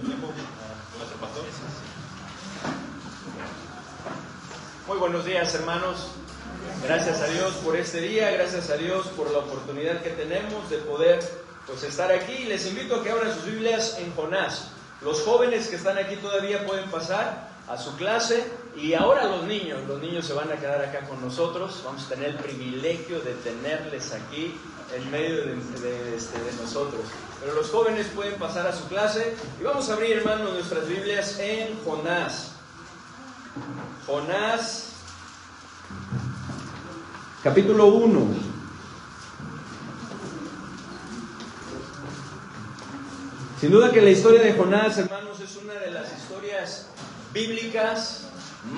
tiempo a nuestro pastor. Muy buenos días, hermanos. Gracias a Dios por este día, gracias a Dios por la oportunidad que tenemos de poder estar aquí. Les invito a que abran sus Biblias en Jonás. Los jóvenes que están aquí todavía pueden pasar a su clase, y ahora los niños se van a quedar acá con nosotros. Vamos a tener el privilegio de tenerles aquí en medio de nosotros. Pero los jóvenes pueden pasar a su clase y vamos a abrir, hermanos, nuestras Biblias en Jonás. Jonás, capítulo 1. Sin duda que la historia de Jonás, hermanos, es una de las historias bíblicas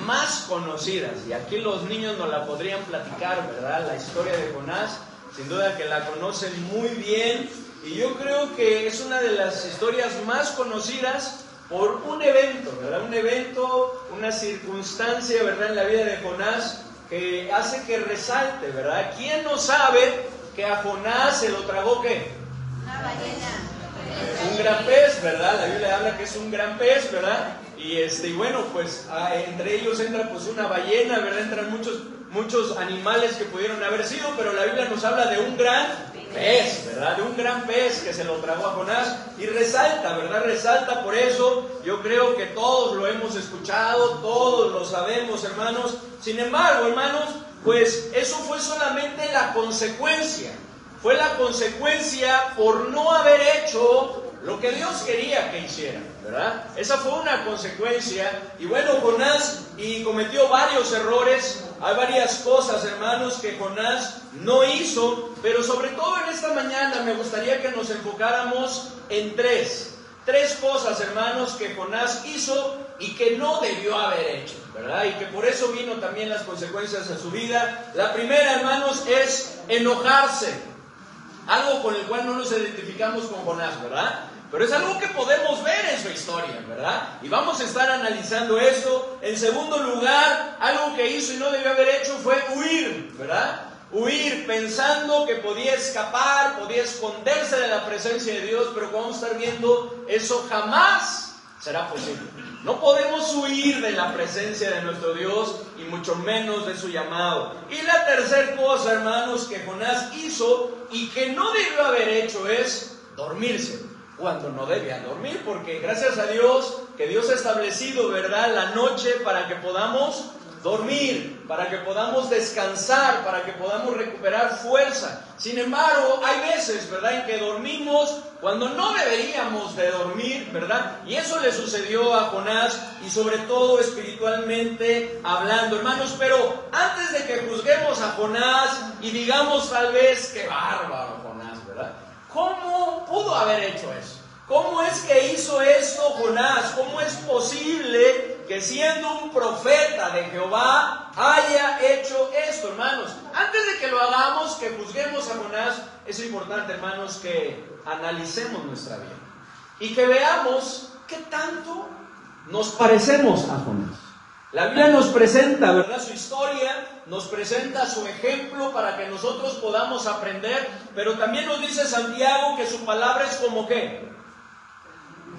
más conocidas, y aquí los niños nos la podrían platicar, ¿verdad? La historia de Jonás, sin duda que la conocen muy bien, y yo creo que es una de las historias más conocidas por un evento, ¿verdad? Un evento, una circunstancia, ¿verdad?, en la vida de Jonás que hace que resalte, ¿verdad? ¿Quién no sabe que a Jonás se lo tragó qué? Una ballena. Un gran pez, ¿verdad? La Biblia habla que es un gran pez, ¿verdad? Y bueno, pues entre ellos entra pues una ballena, ¿verdad? Entran muchos animales que pudieron haber sido, pero la Biblia nos habla de un gran pez, ¿verdad? De un gran pez que se lo tragó a Jonás, y resalta, ¿verdad? Resalta por eso. Yo creo que todos lo hemos escuchado, todos lo sabemos, hermanos. Sin embargo, hermanos, pues eso fue solamente la consecuencia. Fue la consecuencia por no haber hecho lo que Dios quería que hiciera, ¿verdad? Esa fue una consecuencia. Y bueno, Jonás cometió varios errores. Hay varias cosas, hermanos, que Jonás no hizo, pero sobre todo en esta mañana me gustaría que nos enfocáramos en tres cosas, hermanos, que Jonás hizo y que no debió haber hecho, ¿verdad? Y que por eso vino también las consecuencias a su vida. La primera, hermanos, es enojarse. Algo con el cual no nos identificamos con Jonás, ¿verdad? Pero es algo que podemos ver en su historia, ¿verdad? Y vamos a estar analizando esto. En segundo lugar, algo que hizo y no debió haber hecho fue huir, ¿verdad? Huir pensando que podía escapar, podía esconderse de la presencia de Dios, pero como vamos a estar viendo, eso jamás será posible. No podemos huir de la presencia de nuestro Dios, y mucho menos de su llamado. Y la tercera cosa, hermanos, que Jonás hizo y que no debió haber hecho es dormirse cuando no debía dormir, porque gracias a Dios que Dios ha establecido, ¿verdad?, la noche para que podamos dormir, para que podamos descansar, para que podamos recuperar fuerza. Sin embargo, hay veces, ¿verdad?, en que dormimos cuando no deberíamos de dormir, ¿verdad? Y eso le sucedió a Jonás, y sobre todo espiritualmente hablando, hermanos. Pero antes de que juzguemos a Jonás y digamos tal vez qué bárbaro Jonás, ¿verdad?, ¿cómo pudo haber hecho eso? ¿Cómo es que hizo esto Jonás? ¿Cómo es posible que siendo un profeta de Jehová haya hecho esto, hermanos? Antes de que lo hagamos, que juzguemos a Jonás, es importante, hermanos, que analicemos nuestra vida y que veamos qué tanto nos parecemos a Jonás. La Biblia nos presenta, ¿verdad?, su historia, nos presenta su ejemplo para que nosotros podamos aprender, pero también nos dice Santiago que su palabra es como ¿qué?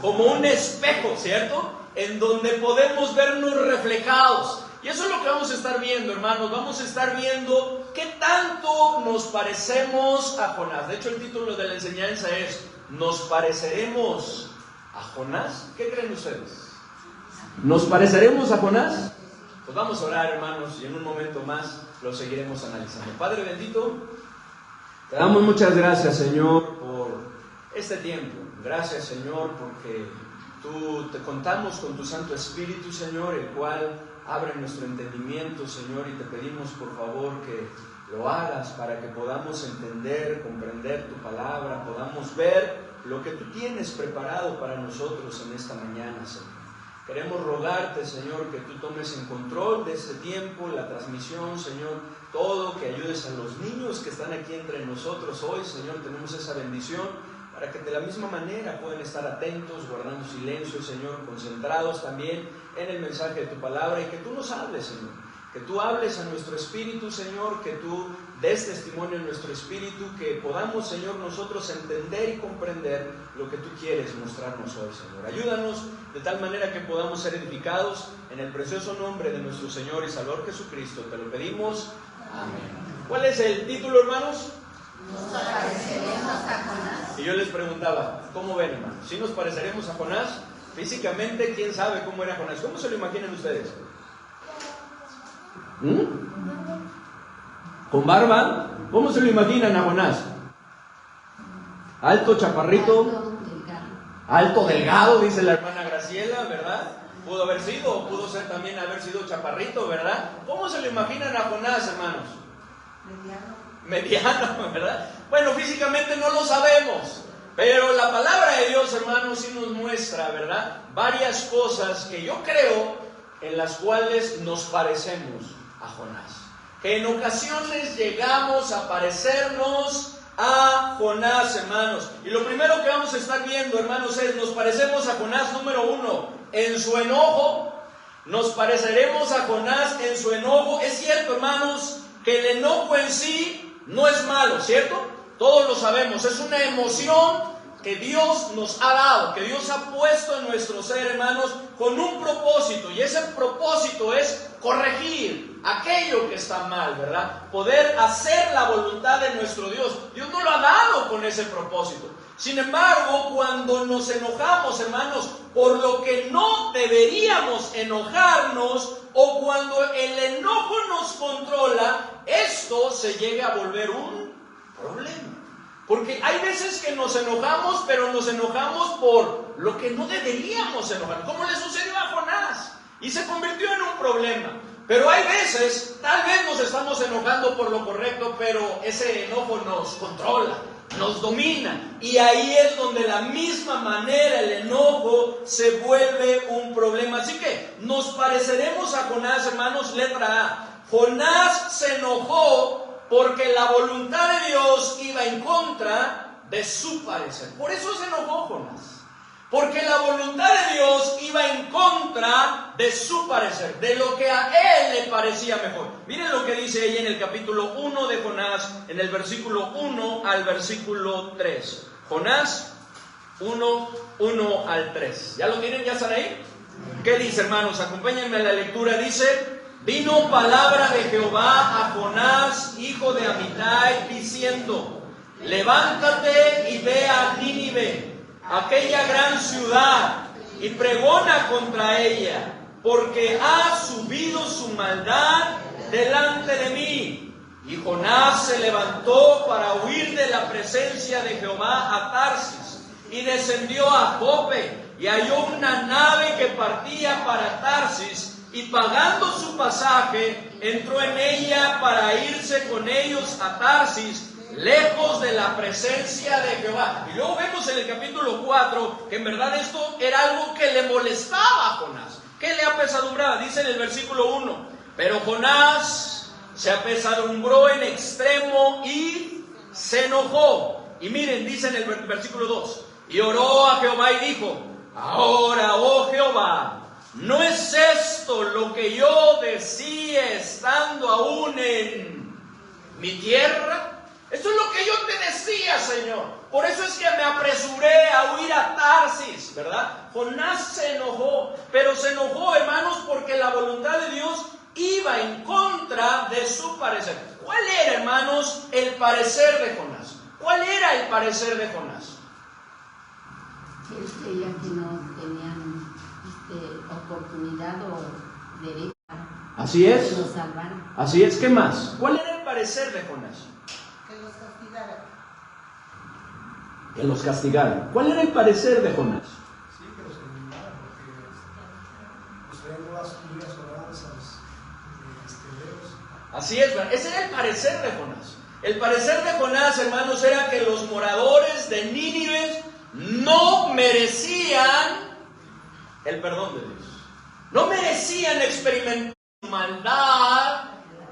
Como un espejo, ¿cierto?, en donde podemos vernos reflejados. Y eso es lo que vamos a estar viendo, hermanos. Vamos a estar viendo qué tanto nos parecemos a Jonás. De hecho, el título de la enseñanza es ¿nos pareceremos a Jonás? ¿Qué creen ustedes? ¿Nos pareceremos a Jonás? Pues vamos a orar, hermanos, y en un momento más lo seguiremos analizando. Padre bendito, te damos muchas gracias, Señor, por este tiempo. Gracias, Señor, porque te contamos con tu Santo Espíritu, Señor, el cual abre nuestro entendimiento, Señor, y te pedimos, por favor, que lo hagas para que podamos entender, comprender tu palabra, podamos ver lo que tú tienes preparado para nosotros en esta mañana, Señor. Queremos rogarte, Señor, que tú tomes en control de este tiempo, la transmisión, Señor, todo, que ayudes a los niños que están aquí entre nosotros hoy, Señor, tenemos esa bendición, para que de la misma manera puedan estar atentos, guardando silencio, Señor, concentrados también en el mensaje de tu palabra, y que tú nos hables, Señor, Que tú hables a nuestro espíritu, Señor, que tú des testimonio en nuestro espíritu, que podamos, Señor, nosotros entender y comprender lo que tú quieres mostrarnos hoy, Señor. Ayúdanos de tal manera que podamos ser edificados en el precioso nombre de nuestro Señor y Salvador Jesucristo. Te lo pedimos. Amén. ¿Cuál es el título, hermanos? Nos pareceremos a Jonás. Y yo les preguntaba, ¿cómo ven, hermanos? ¿Sí nos pareceremos a Jonás? Físicamente, ¿quién sabe cómo era Jonás? ¿Cómo se lo imaginan ustedes? ¿Con barba? ¿Cómo se lo imaginan a Jonás? Alto, chaparrito, alto, delgado, dice la hermana Graciela, ¿verdad? Pudo haber sido, o pudo ser también haber sido chaparrito, ¿verdad? ¿Cómo se lo imaginan a Jonás, hermanos? Mediano, ¿verdad? Bueno, físicamente no lo sabemos, pero la palabra de Dios, hermanos, sí nos muestra, ¿verdad? Varias cosas que yo creo en las cuales nos parecemos a Jonás. Que en ocasiones llegamos a parecernos a Jonás, hermanos. Y lo primero que vamos a estar viendo, hermanos, es nos parecemos a Jonás, número 1, en su enojo. Nos pareceremos a Jonás en su enojo. Es cierto, hermanos, que el enojo en sí no es malo, ¿cierto? Todos lo sabemos, es una emoción que Dios nos ha dado, que Dios ha puesto en nuestro ser, hermanos, con un propósito, y ese propósito es corregir aquello que está mal, ¿verdad? Poder hacer la voluntad de nuestro Dios. Dios nos lo ha dado con ese propósito. Sin embargo, cuando nos enojamos, hermanos, por lo que no deberíamos enojarnos, o cuando el enojo nos controla, esto se llega a volver un problema. Porque hay veces que nos enojamos, pero nos enojamos por lo que no deberíamos enojar, como le sucedió a Jonás, y se convirtió en un problema. Pero hay veces, tal vez nos estamos enojando por lo correcto, pero ese enojo nos controla, nos domina, y ahí es donde la misma manera el enojo se vuelve un problema. Así que nos pareceremos a Jonás, hermanos. Letra A. Jonás se enojó porque la voluntad de Dios iba en contra de su parecer. Por eso se enojó Jonás. Porque la voluntad de Dios iba en contra de su parecer, de lo que a él le parecía mejor. Miren lo que dice ahí en el capítulo 1 de Jonás, en el versículo 1 al versículo 3. Jonás 1 al 3. ¿Ya lo tienen? ¿Ya están ahí? ¿Qué dice, hermanos? Acompáñenme a la lectura. Dice: vino palabra de Jehová a Jonás, hijo de Amitai, diciendo: levántate y ve a Nínive, aquella gran ciudad, y pregona contra ella, porque ha subido su maldad delante de mí. Y Jonás se levantó para huir de la presencia de Jehová a Tarsis, y descendió a Jope, y halló una nave que partía para Tarsis, y pagando su pasaje, entró en ella para irse con ellos a Tarsis, lejos de la presencia de Jehová. Y luego vemos en el capítulo 4 que en verdad esto era algo que le molestaba a Jonás, que le apesadumbraba. Dice en el versículo 1: pero Jonás se apesadumbró en extremo y se enojó. Y miren, dice en el versículo 2: y oró a Jehová y dijo: ahora, oh Jehová, ¿no es esto lo que yo decía estando aún en mi tierra? Esto es lo que yo te decía, Señor. Por eso es que me apresuré a huir a Tarsis, ¿verdad? Jonás se enojó, pero se enojó, hermanos, porque la voluntad de Dios iba en contra de su parecer. ¿Cuál era, hermanos, el parecer de Jonás? ¿Cuál era el parecer de Jonás? Él creía que no tenían oportunidad o derecho Así es. que lo salvaran. Así es. ¿Qué más? ¿Cuál era el parecer de Jonás? Que los castigaran. Que los castigaran. ¿Cuál era el parecer de Jonás? Sí, que los eliminaran, porque pues traían nuevas crías oradas a los hebreos. Así es, ese era el parecer de Jonás. El parecer de Jonás, hermanos, era que los moradores de Nínive no merecían el perdón de Dios. No merecían experimentar maldad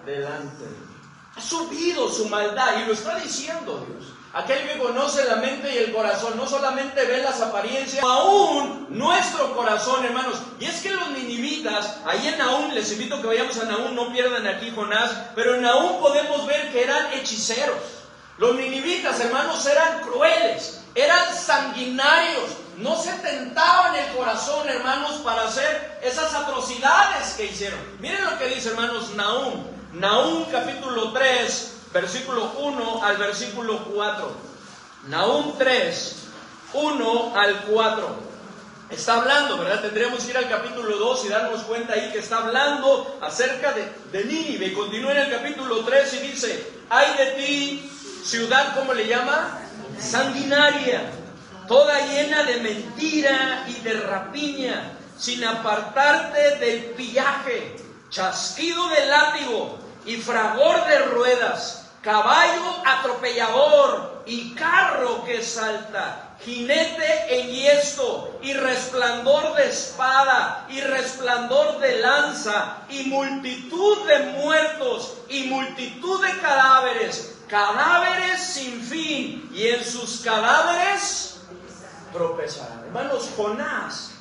delante de Dios. Ha subido su maldad, y lo está diciendo Dios. aquel que conoce la mente y el corazón, no solamente ve las apariencias, aún nuestro corazón, hermanos. Y es que los ninivitas, ahí en Nahum, les invito a que vayamos a Nahum, no pierdan aquí Jonás, pero en Nahum podemos ver que eran hechiceros. Los ninivitas, hermanos, eran crueles, eran sanguinarios, no se tentaban el corazón, hermanos, para hacer esas atrocidades que hicieron. Miren lo que dice, hermanos, Nahum capítulo 3, versículo 1 al versículo 4. Nahum 3, 1 al 4. Está hablando, ¿verdad? Tendríamos que ir al capítulo 2 y darnos cuenta ahí que está hablando acerca de Nínive. Y continúa en el capítulo 3 y dice: ay de ti, ciudad, ¿cómo le llama? Sanguinaria, toda llena de mentira y de rapiña, sin apartarte del pillaje, chasquido de látigo y fragor de ruedas, caballo atropellador y carro que salta, jinete enhiesto y resplandor de espada y resplandor de lanza y multitud de muertos y multitud de cadáveres, cadáveres sin fin, y en sus cadáveres tropezarán. Hermanos, Jonás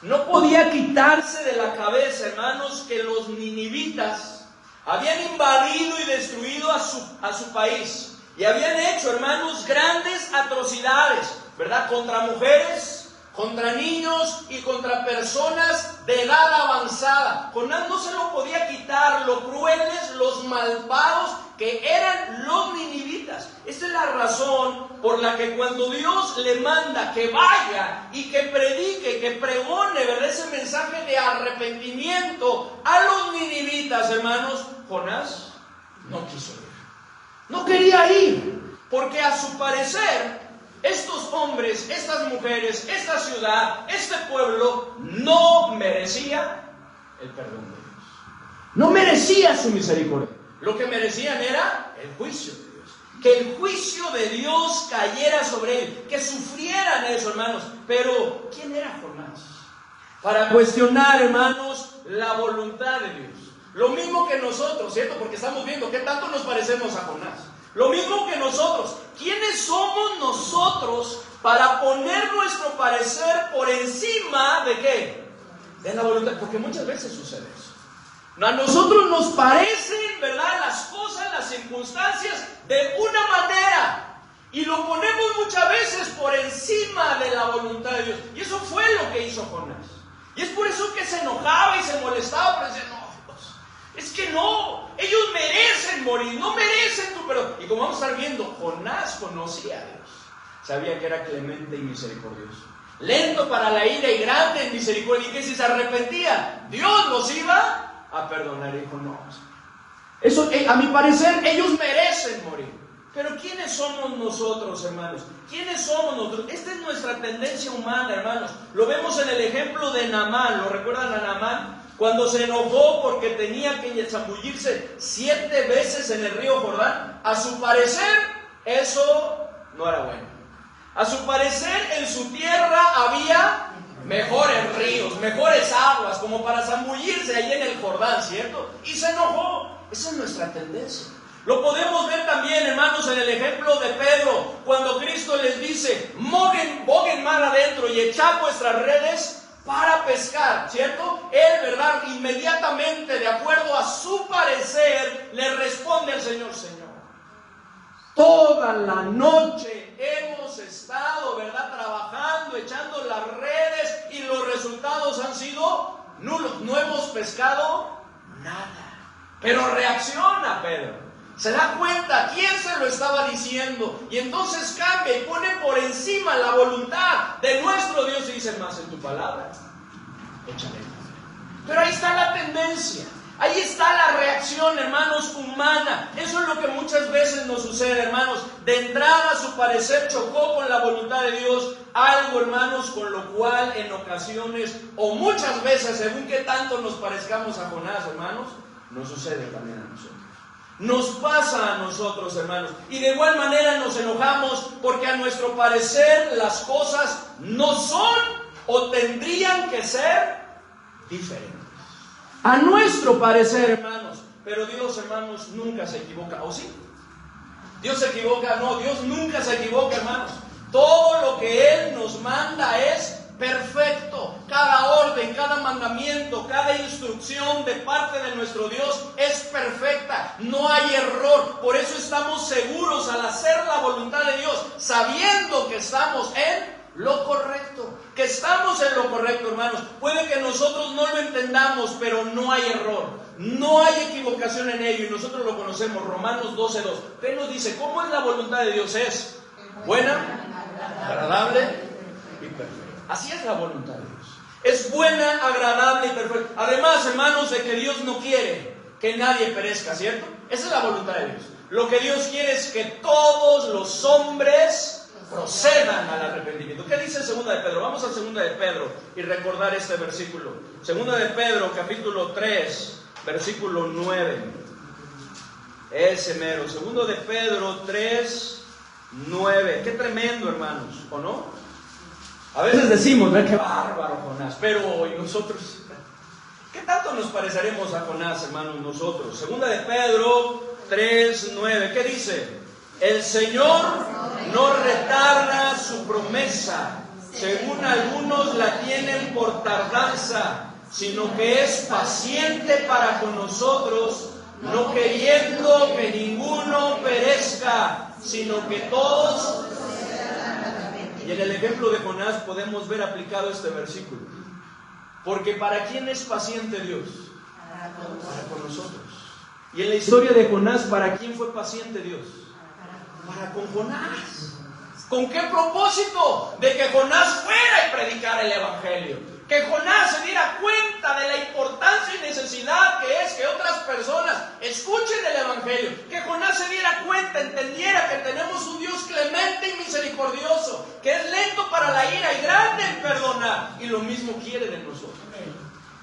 no podía quitarse de la cabeza, hermanos, que los ninivitas habían invadido y destruido a su país. Y habían hecho, hermanos, grandes atrocidades, ¿verdad? Contra mujeres, contra niños y contra personas de edad avanzada. Jonás no se lo podía quitar, lo crueles, los malvados que eran los ninivitas. Esta es la razón por la que cuando Dios le manda que vaya y que predique, que pregone, ¿verdad?, ese mensaje de arrepentimiento a los ninivitas, hermanos, Jonás no quiso ir. No quería ir, porque a su parecer, estos hombres, estas mujeres, esta ciudad, este pueblo, no merecía el perdón de Dios. No merecía su misericordia. Lo que merecían era el juicio de Dios. Que el juicio de Dios cayera sobre él, que sufrieran eso, hermanos. Pero, ¿quién era Jonás? Para cuestionar, hermanos, la voluntad de Dios. Lo mismo que nosotros, ¿cierto? Porque estamos viendo qué tanto nos parecemos a Jonás. Lo mismo que nosotros. ¿Quiénes somos nosotros para poner nuestro parecer por encima de qué? De la voluntad. Porque muchas veces sucede eso. A nosotros nos parecen, ¿verdad?, las cosas, las circunstancias de una manera. Y lo ponemos muchas veces por encima de la voluntad de Dios. Y eso fue lo que hizo Jonás. Y es por eso que se enojaba y se molestaba, pero decía: no, es que no, ellos merecen morir, no merecen tu perdón. Y como vamos a estar viendo, Jonás conocía a Dios, sabía que era clemente y misericordioso, lento para la ira y grande en misericordia, y que si se arrepentía, Dios los iba a perdonar. Y dijo: no, eso, a mi parecer, ellos merecen morir. Pero ¿quiénes somos nosotros, hermanos? ¿Quiénes somos nosotros? Esta es nuestra tendencia humana, hermanos. Lo vemos en el ejemplo de Naamán. ¿Lo recuerdan a Naamán? Cuando se enojó porque tenía que zambullirse 7 veces en el río Jordán. A su parecer, eso no era bueno. A su parecer, en su tierra había mejores ríos, mejores aguas, como para zambullirse ahí en el Jordán, ¿cierto? Y se enojó. Esa es nuestra tendencia. Lo podemos ver también, hermanos, en el ejemplo de Pedro, cuando Cristo les dice: boguen mar adentro y echad vuestras redes para pescar, ¿cierto? Él, ¿verdad?, inmediatamente, de acuerdo a su parecer, le responde al Señor: Señor, toda la noche hemos estado, ¿verdad?, trabajando, echando las redes, y los resultados han sido nulos, no hemos pescado nada. Pero reacciona Pedro. Se da cuenta quién se lo estaba diciendo, y entonces cambia y pone por encima la voluntad de nuestro Dios y dice: más en tu palabra, échale. Pero ahí está la tendencia, ahí está la reacción, hermanos, humana. Eso es lo que muchas veces nos sucede, hermanos. De entrada, su parecer chocó con la voluntad de Dios, algo, hermanos, con lo cual en ocasiones, o muchas veces, según que tanto nos parezcamos a Jonás, hermanos, nos sucede también a nosotros. Nos pasa a nosotros, hermanos. Y de igual manera nos enojamos porque a nuestro parecer las cosas no son o tendrían que ser diferentes. A nuestro parecer, hermanos. Pero Dios, hermanos, nunca se equivoca. ¿O sí? ¿Dios se equivoca? No, Dios nunca se equivoca, hermanos. Todo lo que Él nos manda es perfecto. Cada orden, cada mandamiento, cada instrucción de parte de nuestro Dios es perfecta. No hay error. Por eso estamos seguros al hacer la voluntad de Dios, sabiendo que estamos en lo correcto. Que estamos en lo correcto, hermanos. Puede que nosotros no lo entendamos, pero no hay error. No hay equivocación en ello y nosotros lo conocemos. Romanos 12:2. ¿Qué nos dice? ¿Cómo es la voluntad de Dios? Es buena, agradable y perfecta. Así es la voluntad de Dios. Es buena, agradable y perfecta. Además, hermanos, de que Dios no quiere que nadie perezca, ¿cierto? Esa es la voluntad de Dios. Lo que Dios quiere es que todos los hombres procedan al arrepentimiento. ¿Qué dice 2 de Pedro? Vamos a 2 de Pedro y recordar este versículo. 2 de Pedro, capítulo 3, versículo 9. Ese mero. 2 de Pedro 3, 9. Qué tremendo, hermanos, ¿o no? A veces decimos, qué bárbaro Jonás, pero ¿y nosotros? ¿Qué tanto nos pareceremos a Jonás, hermanos, nosotros? 2 de Pedro 3, 9. ¿Qué dice? El Señor no retarda su promesa, según algunos la tienen por tardanza, sino que es paciente para con nosotros, no queriendo que ninguno perezca, sino que todos... Y en el ejemplo de Jonás podemos ver aplicado este versículo. Porque ¿para quién es paciente Dios? Para con nosotros. Y en la historia de Jonás, ¿para quién fue paciente Dios? Para con Jonás. ¿Con qué propósito? De que Jonás fuera y predicara el evangelio. Que Jonás se diera cuenta de la importancia y necesidad que es que otras personas escuchen el evangelio. Que Jonás se diera cuenta, entendiera que tenemos un Dios clemente y misericordioso, que es lento para la ira y grande en perdonar. Y lo mismo quiere de nosotros.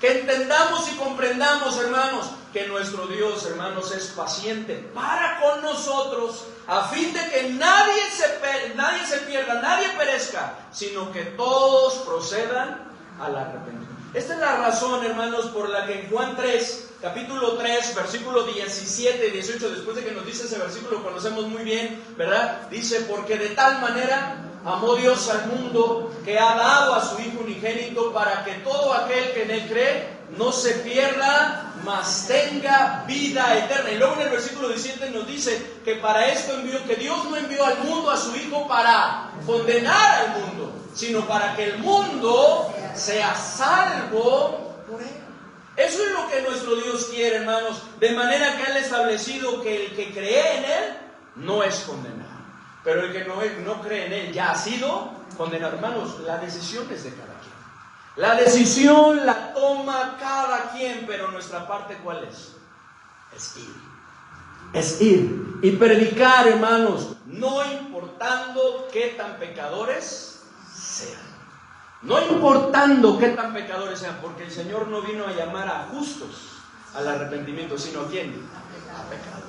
Que entendamos y comprendamos, hermanos, que nuestro Dios, hermanos, es paciente para con nosotros, a fin de que nadie se pierda, nadie perezca, sino que todos procedan al arrepentimiento. Esta es la razón, hermanos, por la que en Juan 3, capítulo 3, versículo 17 y 18, después de que nos dice ese versículo, conocemos muy bien, ¿verdad? Dice, porque de tal manera amó Dios al mundo, que ha dado a su Hijo unigénito, para que todo aquel que en Él cree no se pierda, mas tenga vida eterna. Y luego en el versículo 17 nos dice que para esto envió, que Dios no envió al mundo a su Hijo para condenar al mundo, sino para que el mundo sea salvo por Él. Eso es lo que nuestro Dios quiere, hermanos, de manera que Él ha establecido que el que cree en Él no es condenado. Pero el que no cree en Él ya ha sido condenado. Hermanos, la decisión es de cada quien. La decisión la toma cada quien, pero nuestra parte, ¿cuál es? Es ir. Es ir y predicar, hermanos, no importando qué tan pecadores sean. No importando qué tan pecadores sean, porque el Señor no vino a llamar a justos al arrepentimiento, sino ¿a quién? A pecadores.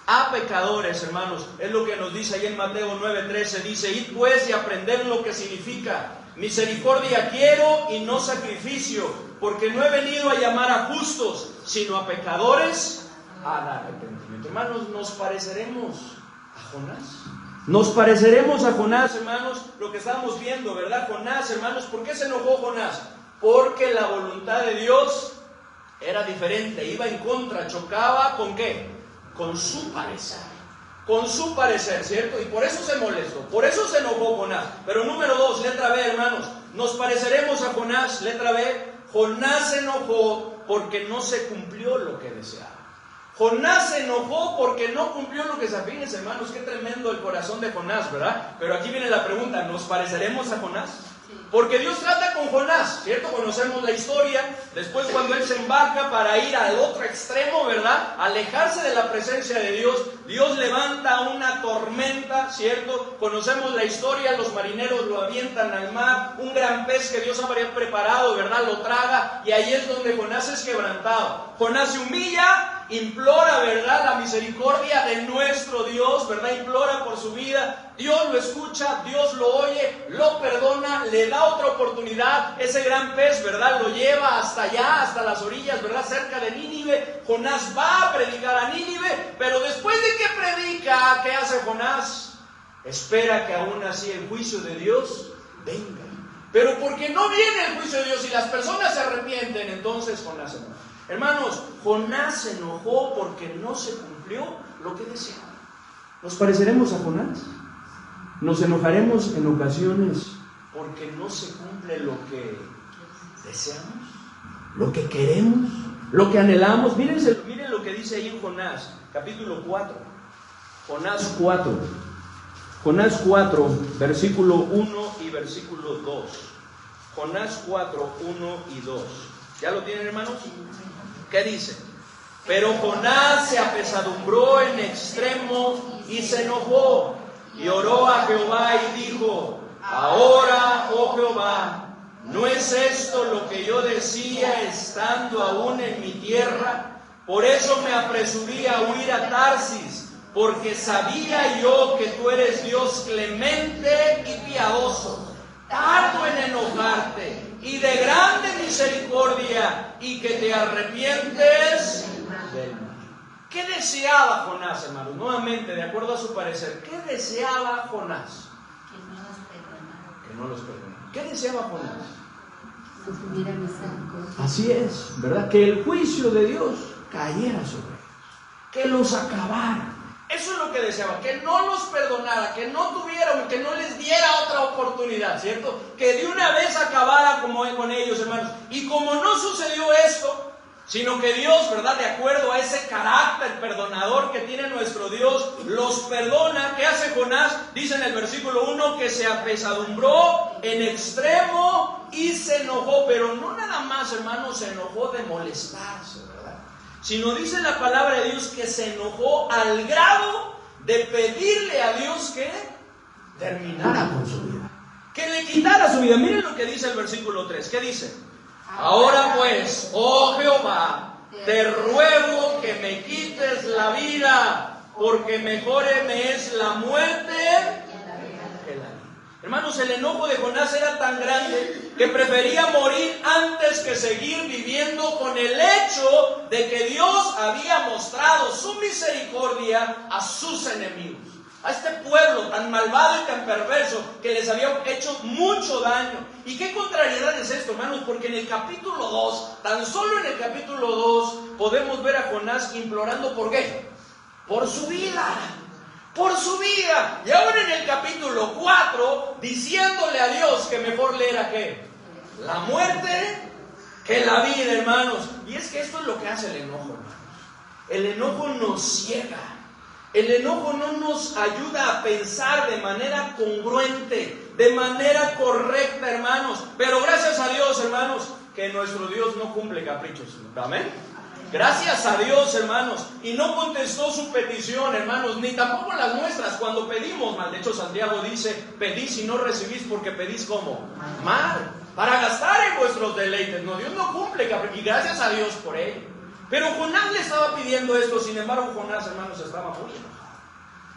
A pecadores, hermanos, es lo que nos dice ahí en Mateo 9:13, dice, id pues y aprended lo que significa, misericordia quiero y no sacrificio, porque no he venido a llamar a justos, sino a pecadores al arrepentimiento. Hermanos, ¿nos pareceremos a Jonás? Nos pareceremos a Jonás, hermanos, lo que estamos viendo, ¿verdad? Jonás, hermanos, ¿por qué se enojó Jonás? Porque la voluntad de Dios era diferente, iba en contra, chocaba ¿con qué? Con su parecer, ¿cierto? Y por eso se molestó, por eso se enojó Jonás. Pero número 2, letra B, hermanos, nos pareceremos a Jonás, letra B. Jonás se enojó porque no se cumplió lo que deseaba. Jonás se enojó porque no cumplió lo que se... Fíjense, hermanos, qué tremendo el corazón de Jonás, ¿verdad? Pero aquí viene la pregunta, ¿nos pareceremos a Jonás? Porque Dios trata con Jonás, ¿cierto? Conocemos la historia. Después cuando él se embarca para ir al otro extremo, ¿verdad? Alejarse de la presencia de Dios, Dios levanta una tormenta, ¿cierto? Conocemos la historia, los marineros lo avientan al mar, un gran pez que Dios habría preparado, ¿verdad? Lo traga y ahí es donde Jonás es quebrantado. Jonás se humilla implora, ¿verdad?, la misericordia de nuestro Dios, ¿verdad? Implora por su vida. Dios lo escucha, Dios lo oye, lo perdona, le da otra oportunidad. Ese gran pez, ¿verdad?, lo lleva hasta allá, hasta las orillas, ¿verdad?, cerca de Nínive. Jonás va a predicar a Nínive, pero después de que predica, ¿qué hace Jonás? Espera que aún así el juicio de Dios venga. Pero porque no viene el juicio de Dios y las personas se arrepienten, entonces Jonás se enoja. Hermanos, Jonás se enojó porque no se cumplió lo que deseaba. ¿Nos pareceremos a Jonás? Nos enojaremos en ocasiones porque no se cumple lo que deseamos, lo que queremos, lo que anhelamos. Miren lo que dice ahí en Jonás, capítulo 4. Jonás 4. Jonás 4, versículo 1 y versículo 2. Jonás 4, 1 y 2. ¿Ya lo tienen, hermanos? ¿Qué dice? Pero Jonás se apesadumbró en extremo y se enojó y oró a Jehová y dijo: ahora, oh Jehová, ¿no es esto lo que yo decía estando aún en mi tierra? Por eso me apresuré a huir a Tarsis, porque sabía yo que tú eres Dios clemente y piadoso, tardo en enojarte y de grande misericordia, y que te arrepientes del mal. ¿Qué deseaba Jonás, hermanos? Nuevamente, de acuerdo a su parecer, ¿qué deseaba Jonás? Que no los perdonara. ¿Qué deseaba Jonás? Que tuviera misericordia. Así es, ¿verdad? Que el juicio de Dios cayera sobre ellos, que los acabara. Eso es lo que deseaba, que no los perdonara, que no tuvieran, que no les diera otra oportunidad, ¿cierto? Que de una vez acabara con ellos, hermanos. Y como no sucedió esto, sino que Dios, ¿verdad?, de acuerdo a ese carácter perdonador que tiene nuestro Dios, los perdona. ¿Qué hace Jonás? Dice en el versículo 1 que se apesadumbró en extremo y se enojó, pero no nada más, hermanos, se enojó de molestarse, ¿verdad?, sino dice la palabra de Dios que se enojó al grado de pedirle a Dios que terminara con su vida, que le quitara su vida. Miren lo que dice el versículo 3. ¿Qué dice? Ahora pues, oh Jehová, te ruego que me quites la vida, porque mejor me es la muerte que la vida. Hermanos, el enojo de Jonás era tan grande que prefería morir antes que seguir viviendo con el hecho de que Dios había mostrado su misericordia a sus enemigos, a este pueblo tan malvado y tan perverso que les había hecho mucho daño. ¿Y qué contrariedad es esto, hermanos? Porque en el capítulo 2, tan solo en el capítulo 2, podemos ver a Jonás implorando ¿por qué? Por su vida. Por su vida. Y ahora en el capítulo 4, diciéndole a Dios que mejor le era ¿qué? La muerte que la vida, hermanos. Y es que esto es lo que hace el enojo, hermanos. El enojo nos ciega. El enojo no nos ayuda a pensar de manera congruente, de manera correcta, hermanos. Pero gracias a Dios, hermanos, que nuestro Dios no cumple caprichos. Amén. Gracias a Dios, hermanos. Y no contestó su petición, hermanos, ni tampoco las nuestras cuando pedimos mal. De hecho, Santiago dice: pedís y no recibís porque pedís ¿cómo? Mal, para gastar en vuestros deleites. No, Dios no cumple caprichos. Y gracias a Dios por ello. Pero Jonás le estaba pidiendo esto. Sin embargo, Jonás, hermanos, estaba muy enojado.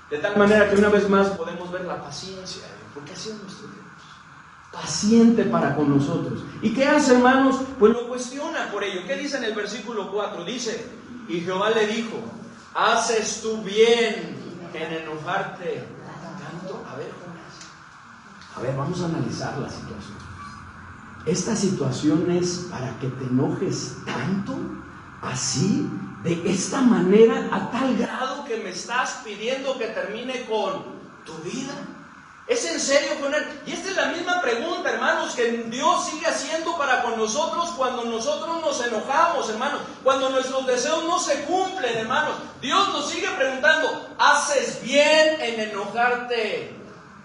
De tal manera que una vez más podemos ver la paciencia de Dios, porque así es nuestro Dios, paciente para con nosotros. ¿Y qué hace, hermanos? Pues lo cuestiona por ello. ¿Qué dice en el versículo 4? Dice: y Jehová le dijo: haces tú bien en enojarte tanto. A ver, Jonás, a ver, vamos a analizar la situación. ¿Esta situación es para que te enojes tanto? ¿Así? ¿De esta manera? ¿A tal grado que me estás pidiendo que termine con tu vida? ¿Es en serio, Jonás? Y esta es la misma pregunta, hermanos, que Dios sigue haciendo para con nosotros cuando nosotros nos enojamos, hermanos. Cuando nuestros deseos no se cumplen, hermanos. Dios nos sigue preguntando: ¿haces bien en enojarte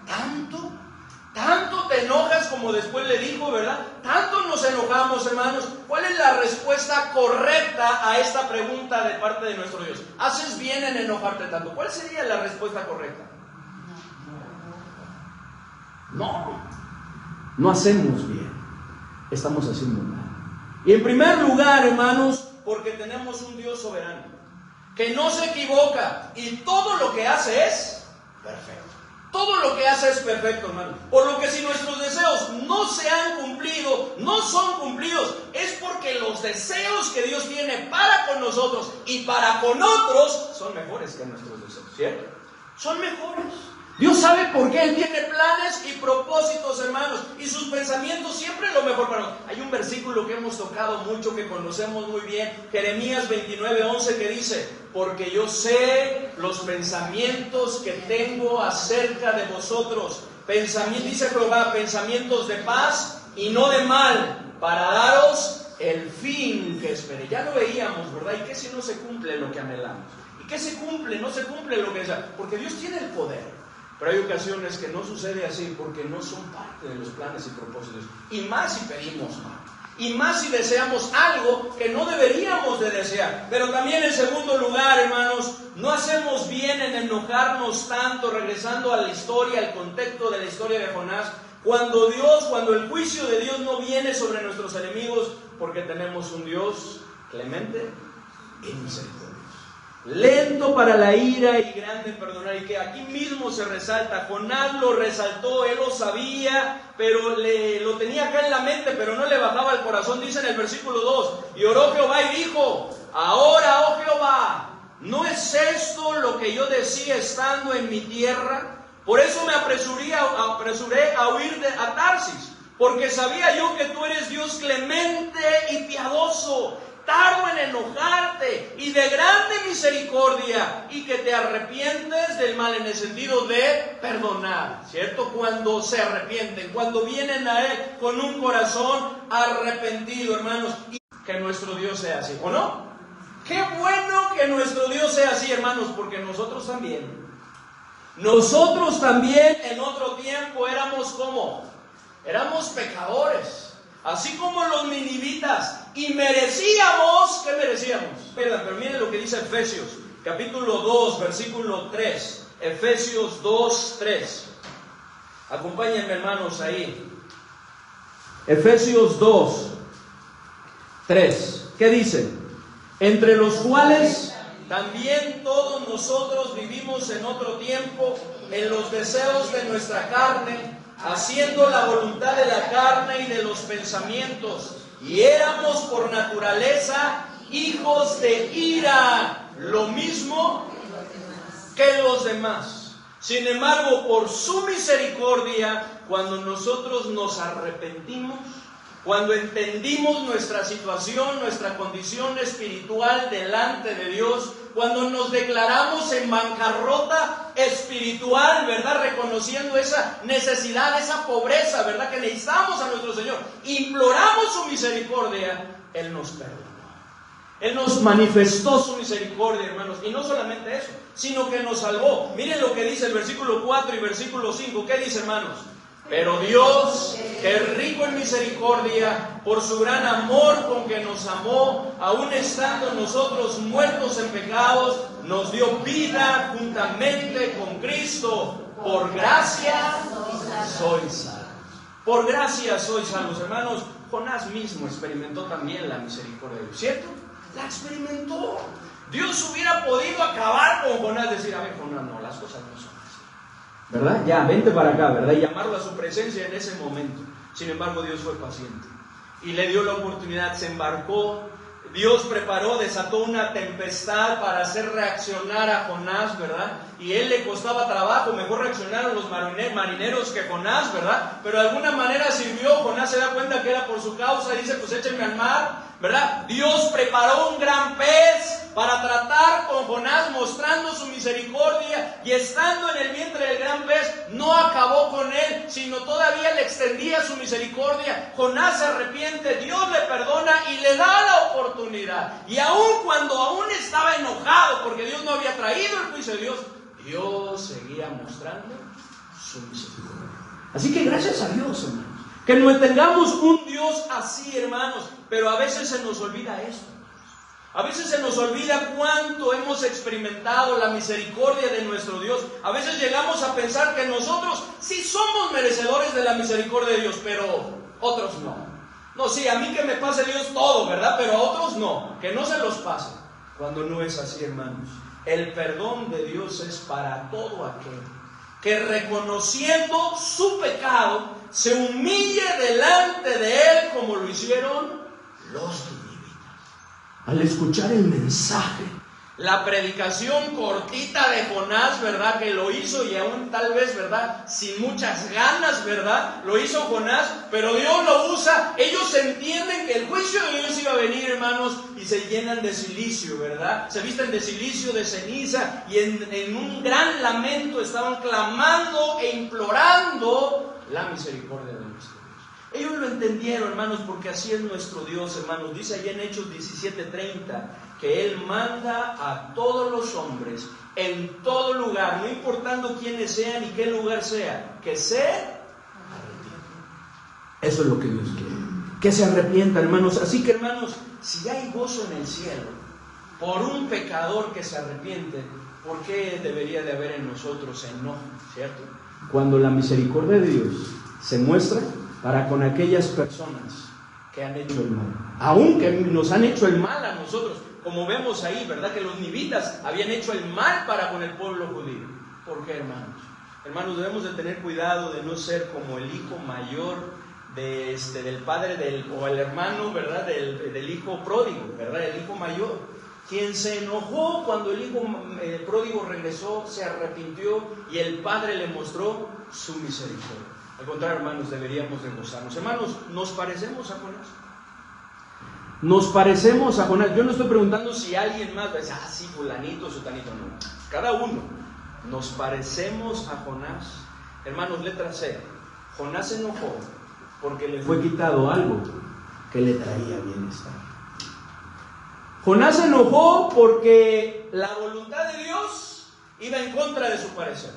tanto? ¿Tanto te enojas? Como después le dijo, ¿verdad? ¿Tanto nos enojamos, hermanos? ¿Cuál es la respuesta correcta a esta pregunta de parte de nuestro Dios? ¿Haces bien en enojarte tanto? ¿Cuál sería la respuesta correcta? No hacemos bien, estamos haciendo mal. Y en primer lugar, hermanos, porque tenemos un Dios soberano. que no se equivoca y todo lo que hace es perfecto. Todo lo que hace es perfecto, hermano. Por lo que si nuestros deseos no se han cumplido, no son cumplidos, es porque los deseos que Dios tiene para con nosotros y para con otros son mejores que nuestros deseos, ¿cierto? Son mejores. Dios sabe por qué Él tiene planes y propósitos, hermanos, y sus pensamientos siempre es lo mejor para nosotros. Hay un versículo que hemos tocado mucho, que conocemos muy bien, Jeremías 29:11, que dice: porque yo sé los pensamientos que tengo acerca de vosotros, dice Jehová, pensamientos de paz y no de mal, para daros el fin que esperé. Ya lo veíamos, ¿verdad? ¿Y qué si no se cumple lo que anhelamos? ¿Y qué se cumple? No se cumple lo que deseamos, porque Dios tiene el poder. Pero hay ocasiones que no sucede así porque no son parte de los planes y propósitos. Y más si pedimos mal. Y más si deseamos algo que no deberíamos de desear. Pero también en segundo lugar, hermanos, no hacemos bien en enojarnos tanto, regresando a la historia, al contexto de la historia de Jonás, cuando el juicio de Dios no viene sobre nuestros enemigos, porque tenemos un Dios clemente y misericordioso. Lento para la ira y grande en perdonar, y que aquí mismo se resalta. Jonás lo resaltó, él lo sabía, pero lo tenía acá en la mente, pero no le bajaba el corazón. Dice en el versículo 2: y oró Jehová y dijo: ahora, oh Jehová, ¿no es esto lo que yo decía estando en mi tierra? Por eso me apresuré a huir a Tarsis, porque sabía yo que tú eres Dios clemente y piadoso, tardo en enojarte y de grande misericordia, y que te arrepientes del mal, en el sentido de perdonar, ¿cierto? Cuando se arrepienten, cuando vienen a Él con un corazón arrepentido, hermanos. Y que nuestro Dios sea así, ¿o no? Qué bueno que nuestro Dios sea así, hermanos, porque nosotros también en otro tiempo éramos como, éramos pecadores. Así como los ninivitas, y merecíamos, ¿qué merecíamos? Pero miren lo que dice Efesios, capítulo 2, versículo 3. Efesios 2, 3. Acompáñenme, hermanos, ahí. Efesios 2, 3. ¿Qué dice? Entre los cuales también todos nosotros vivimos en otro tiempo, en los deseos de nuestra carne, haciendo la voluntad de la carne y de los pensamientos, y éramos por naturaleza hijos de ira, lo mismo que los demás. Sin embargo, por su misericordia, cuando nosotros nos arrepentimos, cuando entendimos nuestra situación, nuestra condición espiritual delante de Dios, cuando nos declaramos en bancarrota espiritual, ¿verdad? Reconociendo esa necesidad, esa pobreza, ¿verdad? Que necesitamos a nuestro Señor, imploramos su misericordia, Él nos perdonó. Él nos manifestó su misericordia, hermanos, y no solamente eso, sino que nos salvó. Miren lo que dice el versículo 4 y versículo 5. ¿Qué dice, hermanos? Pero Dios, que es rico en misericordia, por su gran amor con que nos amó, aun estando nosotros muertos en pecados, nos dio vida juntamente con Cristo. Por gracia sois salvos. Por gracia sois salvos, hermanos. Jonás mismo experimentó también la misericordia de Dios, ¿cierto? La experimentó. Dios hubiera podido acabar con Jonás, decir: a ver, Jonás, no, las cosas no son así, ¿verdad? Ya, vente para acá, ¿verdad? Y llamarlo a su presencia en ese momento. Sin embargo, Dios fue paciente y le dio la oportunidad, se embarcó. Dios preparó, desató una tempestad para hacer reaccionar a Jonás, ¿verdad? Y él le costaba trabajo, mejor reaccionaron los marineros que Jonás, ¿verdad? Pero de alguna manera sirvió. Jonás se da cuenta que era por su causa y dice: pues échenme al mar, ¿verdad? Dios preparó un gran pez para tratar con Jonás, mostrando su misericordia, y estando en el vientre del gran pez, no acabó con él, sino todavía le extendía su misericordia. Jonás se arrepiente, Dios le perdona y le da la oportunidad. Y aun cuando aún estaba enojado porque Dios no había traído el juicio de Dios, Dios seguía mostrando su misericordia. Así que gracias a Dios, hermanos, que no tengamos un Dios así, hermanos. Pero a veces se nos olvida esto. A veces se nos olvida cuánto hemos experimentado la misericordia de nuestro Dios. A veces llegamos a pensar que nosotros sí somos merecedores de la misericordia de Dios, pero otros no. No, sí, a mí que me pase Dios todo, ¿verdad? Pero a otros no, que no se los pase. cuando no es así, hermanos. El perdón de Dios es para todo aquel que reconociendo su pecado se humille delante de Él como lo hicieron los ninivitas. Al escuchar el mensaje, la predicación cortita de Jonás, ¿verdad? Que lo hizo y aún tal vez, ¿verdad? Sin muchas ganas, ¿verdad? Lo hizo Jonás, pero Dios lo usa. Ellos entienden que el juicio de Dios iba a venir, hermanos, y se llenan de silicio, ¿verdad? Se visten de silicio, de ceniza, y en un gran lamento estaban clamando e implorando la misericordia de nuestro Dios. Ellos lo entendieron, hermanos, porque así es nuestro Dios, hermanos. Dice allá en Hechos 17:30 que Él manda a todos los hombres en todo lugar, no importando quiénes sean y qué lugar sea, que se arrepientan. Eso es lo que Dios quiere, que se arrepientan, hermanos. Así que, hermanos, si hay gozo en el cielo por un pecador que se arrepiente, ¿por qué debería de haber en nosotros enojo, cierto? Cuando la misericordia de Dios se muestra para con aquellas personas que han hecho el mal, aunque nos han hecho el mal a nosotros, como vemos ahí, ¿verdad? Que los nivitas habían hecho el mal para con el pueblo judío. ¿Por qué, hermanos? Hermanos, debemos de tener cuidado de no ser como el hijo mayor del padre o el hermano, ¿verdad? Del hijo pródigo, ¿verdad? El hijo mayor, quien se enojó cuando el hijo pródigo regresó, se arrepintió y el padre le mostró su misericordia. Al contrario, hermanos, deberíamos de gozarnos. Hermanos, ¿nos parecemos a Jonás? Nos parecemos a Jonás. Yo no estoy preguntando si alguien más va a decir, sí, fulanito, sutanito, no. Cada uno. ¿Nos parecemos a Jonás? Hermanos, letra C. Jonás se enojó porque le fue quitado algo que le traía bienestar. Jonás se enojó porque la voluntad de Dios iba en contra de su parecer.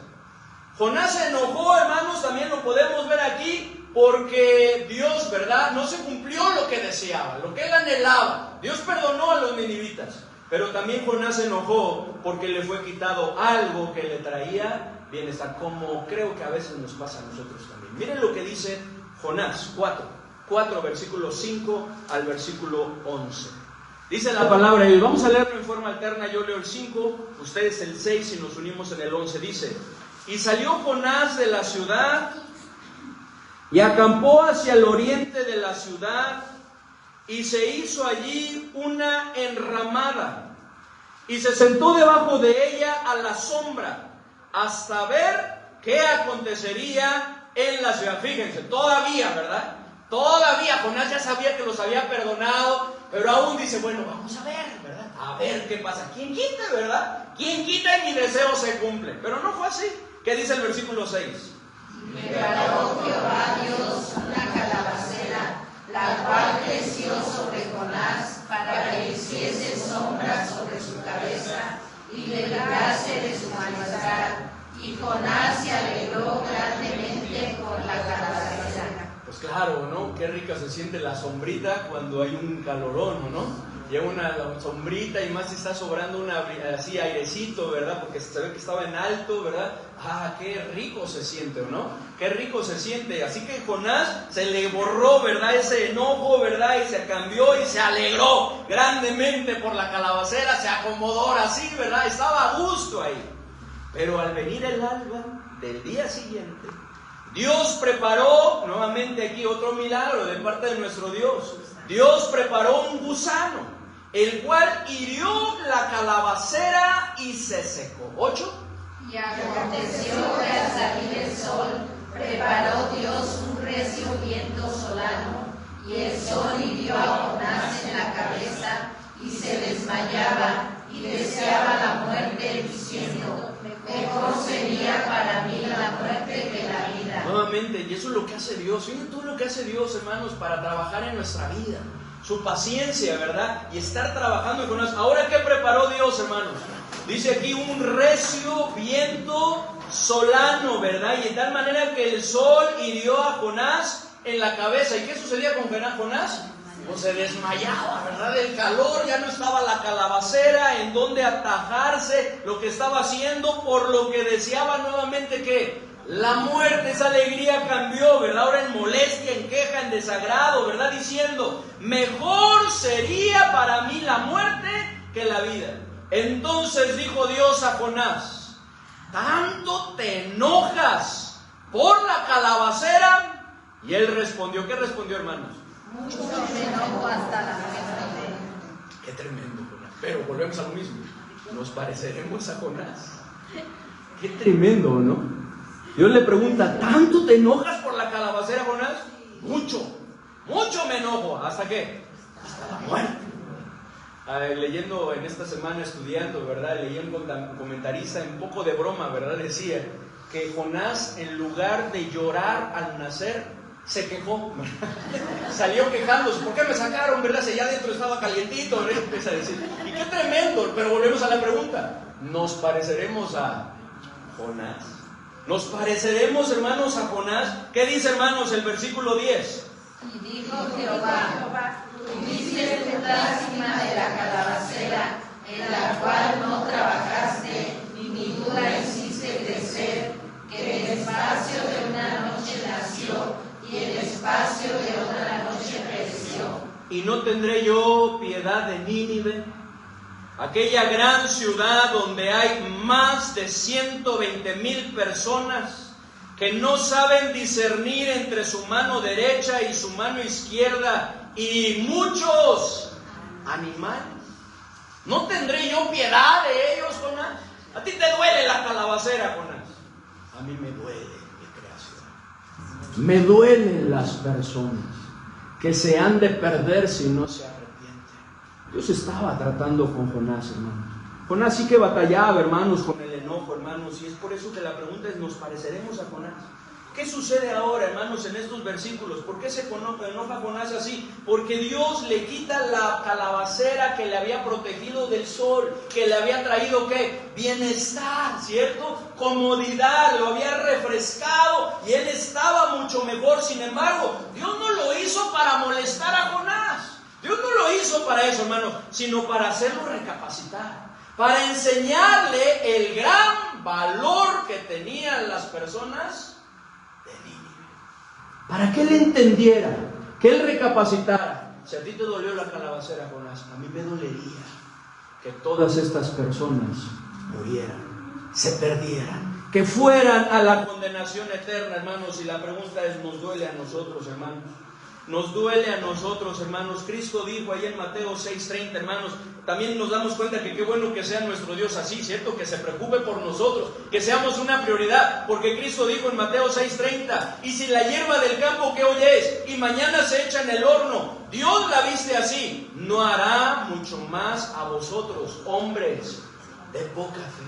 Jonás se enojó, hermanos, también lo podemos ver aquí, porque Dios, ¿verdad?, no se cumplió lo que deseaba, lo que él anhelaba. Dios perdonó a los ninivitas, pero también Jonás se enojó porque le fue quitado algo que le traía bienestar, como creo que a veces nos pasa a nosotros también. Miren lo que dice Jonás 4, versículo 5 al versículo 11. Dice la palabra, y vamos a leerlo en forma alterna. Yo leo el 5, ustedes el 6 y nos unimos en el 11. Dice: y salió Jonás de la ciudad y acampó hacia el oriente de la ciudad, y se hizo allí una enramada, y se sentó debajo de ella a la sombra, hasta ver qué acontecería en la ciudad. Fíjense, todavía, ¿verdad? Todavía Jonás ya sabía que los había perdonado, pero aún dice, bueno, vamos a ver, ¿verdad? A ver qué pasa. ¿Quién quita, verdad? ¿Quién quita y mi deseo se cumple? Pero no fue así. ¿Qué dice el versículo 6? Preparó Jehová Dios una calabacera, la cual creció sobre Jonás, para que hiciese sombra sobre su cabeza y le librase de su malestar. Y Jonás se alegró grandemente por la calabacera. Pues claro, ¿no? Qué rica se siente la sombrita cuando hay un calorón, ¿no? Llega una sombrita, y más si está sobrando así airecito, ¿verdad? Porque se ve que estaba en alto, ¿verdad? Qué rico se siente, ¿o no? Qué rico se siente. Así que Jonás se le borró, ¿verdad? Ese enojo, ¿verdad? Y se cambió y se alegró grandemente por la calabacera, se acomodó ahora sí, ¿verdad? Estaba a gusto ahí. Pero al venir el alba del día siguiente, Dios preparó, nuevamente aquí otro milagro de parte de nuestro Dios. Dios preparó un gusano, el cual hirió la calabacera y se secó. 8. Y aconteció que al salir el sol, preparó Dios un recio viento solano, y el sol hirió a Jonás en la cabeza, y se desmayaba, y deseaba la muerte, diciendo: mejor sería para mí la muerte que la vida. Nuevamente, y eso es lo que hace Dios. Fíjense todo lo que hace Dios, hermanos, para trabajar en nuestra vida. Su paciencia, ¿verdad? Y estar trabajando con nosotros. Ahora, ¿qué preparó Dios, hermanos? Dice aquí un recio viento solano, ¿verdad? Y de tal manera que el sol hirió a Jonás en la cabeza. ¿Y qué sucedía con Jonás? Pues se desmayaba, ¿verdad? Del calor, ya no estaba la calabacera en donde atajarse lo que estaba haciendo, por lo que deseaba nuevamente que la muerte. Esa alegría cambió, ¿verdad? Ahora en molestia, en queja, en desagrado, ¿verdad? Diciendo: mejor sería para mí la muerte que la vida. Entonces dijo Dios a Jonás: ¿tanto te enojas por la calabacera? Y él respondió, ¿qué respondió, hermanos? Mucho me enojo hasta la muerte. Qué tremendo, Jonás. Pero volvemos a lo mismo. Nos pareceremos a Jonás. Qué tremendo, ¿no? Dios le pregunta: ¿tanto te enojas por la calabacera, Jonás? Mucho me enojo. ¿Hasta qué? Hasta la muerte. Leyendo en esta semana, estudiando, ¿verdad? Leí un comentarista, un poco de broma, ¿verdad? Decía que Jonás, en lugar de llorar al nacer, se quejó. Salió quejándose: ¿por qué me sacaron, verdad? Si allá adentro estaba calientito, ¿verdad? Y empieza a decir. Y qué tremendo. Pero volvemos a la pregunta: ¿nos pareceremos a Jonás? ¿Nos pareceremos, hermanos, a Jonás? ¿Qué dice, hermanos, el versículo 10? Y dijo Jehová: tuviste tu lástima de la calabacera, en la cual no trabajaste, ni tú la hiciste crecer, que el espacio de una noche nació, y el espacio de otra noche pereció. ¿Y no tendré yo piedad de Nínive, aquella gran ciudad donde hay más de 120,000 personas que no saben discernir entre su mano derecha y su mano izquierda, y muchos animales? ¿No tendré yo piedad de ellos, Jonás? A ti te duele la calabacera, Jonás. A mí me duele mi creación. Me duelen las personas que se han de perder si no se arrepienten. Dios estaba tratando con Jonás, hermanos. Jonás sí que batallaba, hermanos, con el enojo, hermanos, y es por eso que la pregunta es: ¿nos pareceremos a Jonás? ¿Qué sucede ahora, hermanos, en estos versículos? ¿Por qué se enoja Jonás así? Porque Dios le quita la calabacera que le había protegido del sol, que le había traído, ¿qué? Bienestar, ¿cierto? Comodidad, lo había refrescado y él estaba mucho mejor. Sin embargo, Dios no lo hizo para molestar a Jonás. Dios no lo hizo para eso, hermanos, sino para hacerlo recapacitar, para enseñarle el gran valor que tenían las personas de Nínive, para que él entendiera, que él recapacitara. Si a ti te dolió la calabacera, Jonás, a mí me dolería que todas estas personas murieran, se perdieran, que fueran a la condenación eterna, hermanos. Y la pregunta es: ¿nos duele a nosotros, hermanos? Nos duele a nosotros, hermanos. Cristo dijo ahí en Mateo 6:30, hermanos, también nos damos cuenta que qué bueno que sea nuestro Dios así, ¿cierto? Que se preocupe por nosotros, que seamos una prioridad, porque Cristo dijo en Mateo 6:30: y si la hierba del campo que hoy es y mañana se echa en el horno, Dios la viste así, ¿no hará mucho más a vosotros, hombres de poca fe?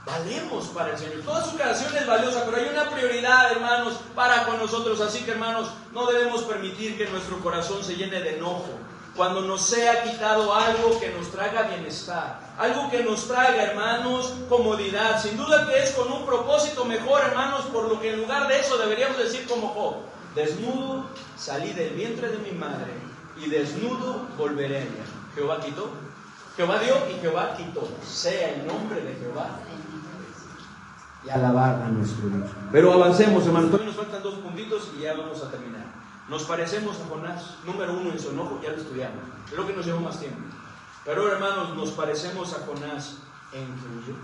Valemos para el Señor. Toda su creación es valiosa, pero hay una prioridad, hermanos, para con nosotros. Así que, hermanos, no debemos permitir que nuestro corazón se llene de enojo cuando nos sea quitado algo que nos traiga bienestar, algo que nos traiga, hermanos, comodidad. Sin duda que es con un propósito mejor, hermanos, por lo que en lugar de eso deberíamos decir como Job: desnudo salí del vientre de mi madre, y desnudo volveré a ella. Jehová quitó, Jehová dio y Jehová quitó. Sea el nombre de Jehová. Y alabar a nuestro Dios. Pero avancemos, hermanos. Todavía nos faltan 2 puntitos y ya vamos a terminar. Nos parecemos a Jonás. Número 1, en su enojo, ya lo estudiamos. Es lo que nos llevó más tiempo. Pero, hermanos, nos parecemos a Jonás en que huyó.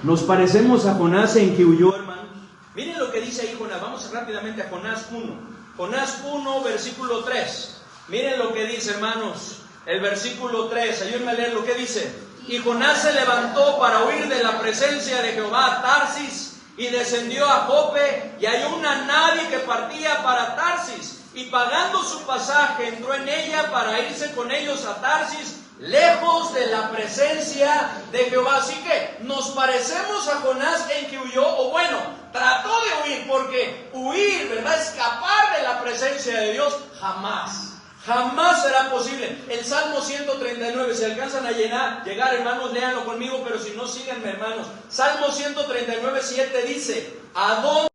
Nos parecemos a Jonás en que huyó, hermanos. Miren lo que dice ahí Jonás. Vamos rápidamente a Jonás 1. Jonás 1, versículo 3. Miren lo que dice, hermanos. El versículo 3. Ayúdenme a leer lo que dice. Y Jonás se levantó para huir de la presencia de Jehová a Tarsis, y descendió a Jope, y halló una nave que partía para Tarsis, y pagando su pasaje entró en ella para irse con ellos a Tarsis, lejos de la presencia de Jehová. Así que nos parecemos a Jonás en que huyó, o bueno, trató de huir, porque huir, ¿verdad?, escapar de la presencia de Dios, jamás será posible. El Salmo 139, si alcanzan a llegar, hermanos, léanlo conmigo, pero si no, síganme, hermanos. Salmo 139, 7 dice: ¿a dónde